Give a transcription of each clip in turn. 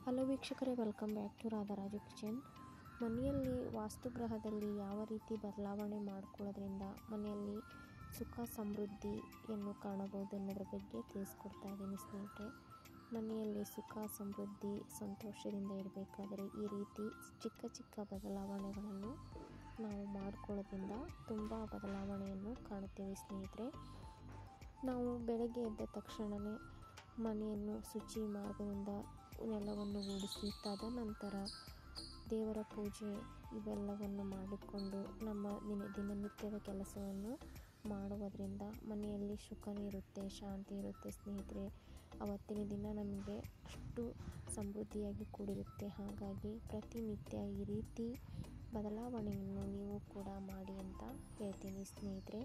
Hello ವೀಕ್ಷಕರೇ, welcome back to ರಾಧಾರಾಜು kitchen. ಮನೆಯಲ್ಲಿ ವಾಸ್ತುಗ್ರಹದಲ್ಲಿ ಯಾವ ರೀತಿ ಬದಲಾವಣೆ ಮಾಡಿಕೊಳ್ಳೋದ್ರಿಂದ ಮನೆಯಲ್ಲಿ ಸುಖ ಸಮೃದ್ಧಿಯನ್ನು ಕಾಣಬಹುದು ಅನ್ನೋದ್ರ ಬಗ್ಗೆ ತಿಳಿಸ್ಕೊಡ್ತಾ ಇದ್ದೀನಿ ಸ್ನೇಹಿತರೆ. ಮನೆಯಲ್ಲಿ ಸುಖ ಸಮೃದ್ಧಿ ಸಂತೋಷದಿಂದ ಇರಬೇಕಾದರೆ ಈ ರೀತಿ ಚಿಕ್ಕ ಚಿಕ್ಕ ಬದಲಾವಣೆಗಳನ್ನು ನಾವು ಮಾಡಿಕೊಳ್ಳೋದ್ರಿಂದ ತುಂಬ ಬದಲಾವಣೆಯನ್ನು ಕಾಣುತ್ತೇವೆ ಸ್ನೇಹಿತರೆ. ನಾವು ಬೆಳಗ್ಗೆ ಎದ್ದ ತಕ್ಷಣವೇ ಮನೆಯನ್ನು ಶುಚಿ ಮಾಡೋದ್ರಿಂದ ನೆಲವನ್ನು ಗುಡಿಸಿ ತದನಂತರ ದೇವರ ಪೂಜೆ ಇವೆಲ್ಲವನ್ನು ಮಾಡಿಕೊಂಡು ನಮ್ಮ ದಿನನಿತ್ಯದ ಕೆಲಸವನ್ನು ಮಾಡುವುದರಿಂದ ಮನೆಯಲ್ಲಿ ಸುಖ ಇರುತ್ತೆ, ಶಾಂತಿ ಇರುತ್ತೆ ಸ್ನೇಹಿತರೆ. ಅವತ್ತಿನ ದಿನ ನಮಗೆ ಅಷ್ಟು ಸಮೃದ್ಧಿಯಾಗಿ ಕೂಡಿರುತ್ತೆ. ಹಾಗಾಗಿ ಪ್ರತಿನಿತ್ಯ ಈ ರೀತಿ ಬದಲಾವಣೆಯನ್ನು ನೀವು ಕೂಡ ಮಾಡಿ ಅಂತ ಹೇಳ್ತೀನಿ ಸ್ನೇಹಿತರೆ.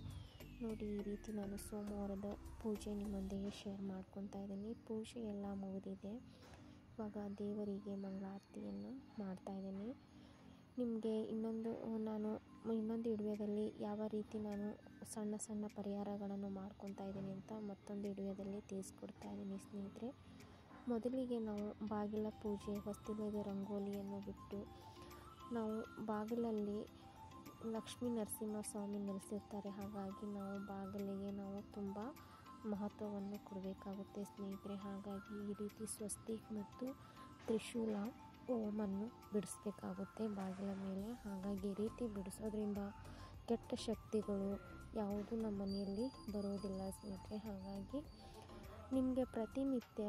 ನೋಡಿ, ಈ ರೀತಿ ನಾನು ಸೋಮವಾರದ ಪೂಜೆ ನಿಮ್ಮೊಂದಿಗೆ ಶೇರ್ ಮಾಡ್ಕೊತಾ ಇದ್ದೀನಿ. ಪೂಜೆ ಎಲ್ಲ ಮುಗಿದಿದೆ. ಇವಾಗ ದೇವರಿಗೆ ಮಂಗಳಾರತಿಯನ್ನು ಮಾಡ್ತಾಯಿದ್ದೀನಿ. ನಿಮಗೆ ಇನ್ನೊಂದು ವಿಡಿಯೋದಲ್ಲಿ ಯಾವ ರೀತಿ ನಾನು ಸಣ್ಣ ಸಣ್ಣ ಪರಿಹಾರಗಳನ್ನು ಮಾಡ್ಕೊತಾ ಇದ್ದೀನಿ ಅಂತ ಮತ್ತೊಂದು ವಿಡಿಯೋದಲ್ಲಿ ತಿಳಿಸ್ಕೊಡ್ತಾ ಇದ್ದೀನಿ ಸ್ನೇಹಿತರೆ. ಮೊದಲಿಗೆ ನಾವು ಬಾಗಿಲ ಪೂಜೆ, ಹೊಸ್ತಿಲದ ರಂಗೋಲಿಯನ್ನು ಬಿಟ್ಟು ನಾವು ಬಾಗಿಲಲ್ಲಿ ಲಕ್ಷ್ಮೀ ನರಸಿಂಹಸ್ವಾಮಿ ನೆಲೆಸಿರ್ತಾರೆ. ಹಾಗಾಗಿ ನಾವು ಬಾಗಿಲಿಗೆ ನಾವು ತುಂಬ ಮಹತ್ವವನ್ನು ಕೊಡಬೇಕಾಗುತ್ತೆ ಸ್ನೇಹಿತರೆ. ಹಾಗಾಗಿ ಈ ರೀತಿ ಸ್ವಸ್ತಿಕ್ ಮತ್ತು ತ್ರಿಶೂಲ ಓಮನ್ನು ಬಿಡಿಸ್ಬೇಕಾಗುತ್ತೆ ಬಾಗಿಲ ಮೇಲೆ. ಹಾಗಾಗಿ ಈ ರೀತಿ ಬಿಡಿಸೋದ್ರಿಂದ ಕೆಟ್ಟ ಶಕ್ತಿಗಳು ಯಾವುದು ನಮ್ಮ ಮನೆಯಲ್ಲಿ ಬರೋದಿಲ್ಲ ಸ್ನೇಹಿತರೆ. ಹಾಗಾಗಿ ನಿಮಗೆ ಪ್ರತಿನಿತ್ಯ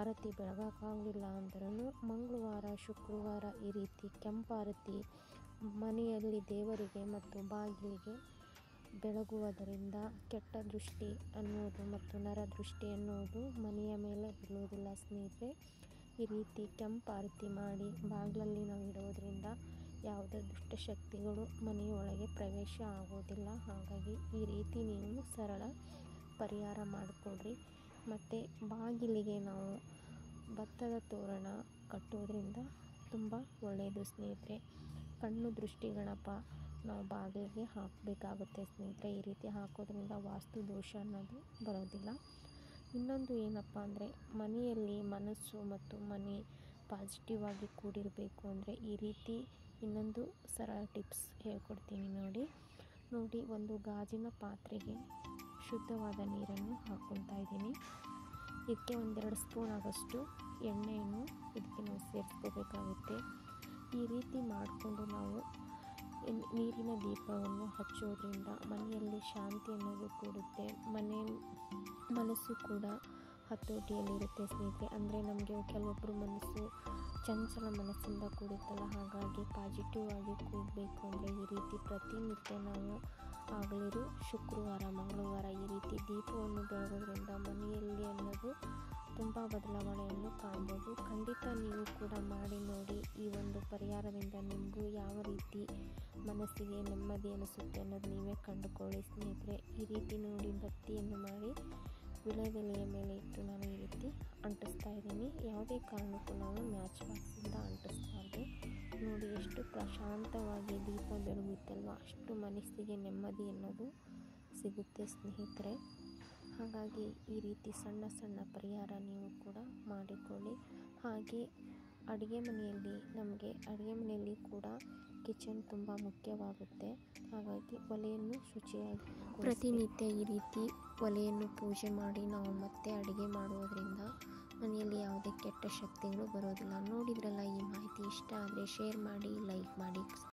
ಆರತಿ ಬೆಳಗೋಕ್ಕಾಗಲಿಲ್ಲ ಅಂದ್ರೂ ಮಂಗಳವಾರ, ಶುಕ್ರವಾರ ಈ ರೀತಿ ಕೆಂಪಾರತಿ ಮನೆಯಲ್ಲಿ ದೇವರಿಗೆ ಮತ್ತು ಬಾಗಿಲಿಗೆ ಬೆಳಗುವುದರಿಂದ ಕೆಟ್ಟ ದೃಷ್ಟಿ ಅನ್ನೋದು ಮತ್ತು ನರದೃಷ್ಟಿ ಅನ್ನೋದು ಮನೆಯ ಮೇಲೆ ಬೀಳುವುದಿಲ್ಲ ಸ್ನೇಹಿತರೆ. ಈ ರೀತಿ ಕೆಂಪಾರತಿ ಮಾಡಿ ಬಾಗಿಲಲ್ಲಿ ನಾವು ಇಡೋದ್ರಿಂದ ಯಾವುದೇ ದುಷ್ಟಶಕ್ತಿಗಳು ಮನೆಯೊಳಗೆ ಪ್ರವೇಶ ಆಗೋದಿಲ್ಲ. ಹಾಗಾಗಿ ಈ ರೀತಿ ನೀವು ಸರಳ ಪರಿಹಾರ ಮಾಡಿಕೊಡ್ರಿ. ಮತ್ತು ಬಾಗಿಲಿಗೆ ನಾವು ಭತ್ತದ ತೋರಣ ಕಟ್ಟೋದ್ರಿಂದ ತುಂಬ ಒಳ್ಳೆಯದು ಸ್ನೇಹಿತರೆ. ಕಣ್ಣು ದೃಷ್ಟಿ ಗಣಪ ನಾವು ಬಾಗಿಲಿಗೆ ಹಾಕಬೇಕಾಗುತ್ತೆ ಸ್ನೇಹಿತರೆ. ಈ ರೀತಿ ಹಾಕೋದ್ರಿಂದ ವಾಸ್ತು ದೋಷ ಅನ್ನೋದು ಬರೋದಿಲ್ಲ. ಇನ್ನೊಂದು ಏನಪ್ಪ ಅಂದರೆ, ಮನೆಯಲ್ಲಿ ಮನಸ್ಸು ಮತ್ತು ಮನೆ ಪಾಸಿಟಿವ್ ಆಗಿ ಕೂಡಿರಬೇಕು ಅಂದರೆ ಈ ರೀತಿ ಇನ್ನೊಂದು ಸರಳ ಟಿಪ್ಸ್ ಹೇಳ್ಕೊಡ್ತೀನಿ ನೋಡಿ. ಒಂದು ಗಾಜಿನ ಪಾತ್ರೆಗೆ ಶುದ್ಧವಾದ ನೀರನ್ನು ಹಾಕ್ಕೊತಾ ಇದ್ದೀನಿ. ಇದಕ್ಕೆ 1-2 ಸ್ಪೂನ್ ಆಗೋಷ್ಟು ಎಣ್ಣೆಯನ್ನು ಇದಕ್ಕೆ ನಾವು ಸೇರಿಸ್ಕೋಬೇಕಾಗುತ್ತೆ. ಈ ರೀತಿ ಮಾಡಿಕೊಂಡು ನಾವು ನೀರಿನ ದೀಪವನ್ನು ಹಚ್ಚೋದ್ರಿಂದ ಮನೆಯಲ್ಲಿ ಶಾಂತಿ ಅನ್ನೋದು ಕೂಡುತ್ತೆ. ಮನಸ್ಸು ಕೂಡ ಹತೋಟಿಯಲ್ಲಿರುತ್ತೆ ಸ್ನೇಹಿತರೆ. ಅಂದರೆ ನಮಗೆ ಕೆಲವೊಬ್ಬರು ಮನಸ್ಸು ಚಂಚಲ ಮನಸ್ಸಿಂದ ಕೂಡುತ್ತಲ್ಲ, ಹಾಗಾಗಿ ಪಾಸಿಟಿವ್ ಆಗಿ ಕೂಡಬೇಕು ಅಂದರೆ ಈ ರೀತಿ ಪ್ರತಿನಿತ್ಯ ನಾವು ಆಗಲಿರು ಶುಕ್ರವಾರ, ಮಂಗಳವಾರ ಈ ರೀತಿ ದೀಪವನ್ನು ಬೆಳಗೋದ್ರಿಂದ ಮನೆಯಲ್ಲಿ ಅನ್ನೋದು ತುಂಬ ಬದಲಾವಣೆಯನ್ನು ಕಾಣ್ಬೋದು. ಖಂಡಿತ ನೀವು ಕೂಡ ಮಾಡಿ ನೋಡಿ. ಈ ಒಂದು ಪರಿಹಾರದಿಂದ ನಿಮಗೂ ಯಾವ ರೀತಿ ಮನಸ್ಸಿಗೆ ನೆಮ್ಮದಿ ಅನಿಸುತ್ತೆ ಅನ್ನೋದು ನೀವೇ ಕಂಡುಕೊಳ್ಳಿ ಸ್ನೇಹಿತರೆ. ಈ ರೀತಿ ನೋಡಿ ಬತ್ತಿಯನ್ನು ಮಾಡಿ ವಿಳೆದೆಲೆಯ ಮೇಲೆ ಇಟ್ಟು ನಾನು ಈ ರೀತಿ ಅಂಟಿಸ್ತಾ ಇದ್ದೀನಿ. ಯಾವುದೇ ಕಾರಣಕ್ಕೂ ನಾವು ಮ್ಯಾಚ್ ಬಾಕ್ಸಿಂದ ಅಂಟಿಸ್ಬಾರ್ದು. ನೋಡಿ ಎಷ್ಟು ಪ್ರಶಾಂತವಾಗಿ ದೀಪ ಬೆಳಗುತ್ತಲ್ವ, ಅಷ್ಟು ಮನಸ್ಸಿಗೆ ನೆಮ್ಮದಿ ಅನ್ನೋದು ಸಿಗುತ್ತೆ ಸ್ನೇಹಿತರೆ. ಹಾಗಾಗಿ ಈ ರೀತಿ ಸಣ್ಣ ಸಣ್ಣ ಪರಿಹಾರ ನೀವು ಕೂಡ ಮಾಡಿಕೊಳ್ಳಿ. ಹಾಗೆ ಅಡುಗೆ ಮನೆಯಲ್ಲಿ ಕೂಡ ಕಿಚನ್ ತುಂಬ ಮುಖ್ಯವಾಗುತ್ತೆ. ಹಾಗಾಗಿ ಒಲೆಯನ್ನು ಶುಚಿಯಾಗಿ ಪ್ರತಿನಿತ್ಯ ಈ ರೀತಿ ಒಲೆಯನ್ನು ಪೂಜೆ ಮಾಡಿ ನಾವು ಮತ್ತೆ ಅಡುಗೆ ಮಾಡುವುದರಿಂದ ಮನೆಯಲ್ಲಿ ಯಾವುದೇ ಕೆಟ್ಟ ಶಕ್ತಿಗಳು ಬರೋದಿಲ್ಲ. ನೋಡಿದ್ರಲ್ಲ, ಈ ಮಾಹಿತಿ ಇಷ್ಟ ಆದರೆ ಶೇರ್ ಮಾಡಿ, ಲೈಕ್ ಮಾಡಿ.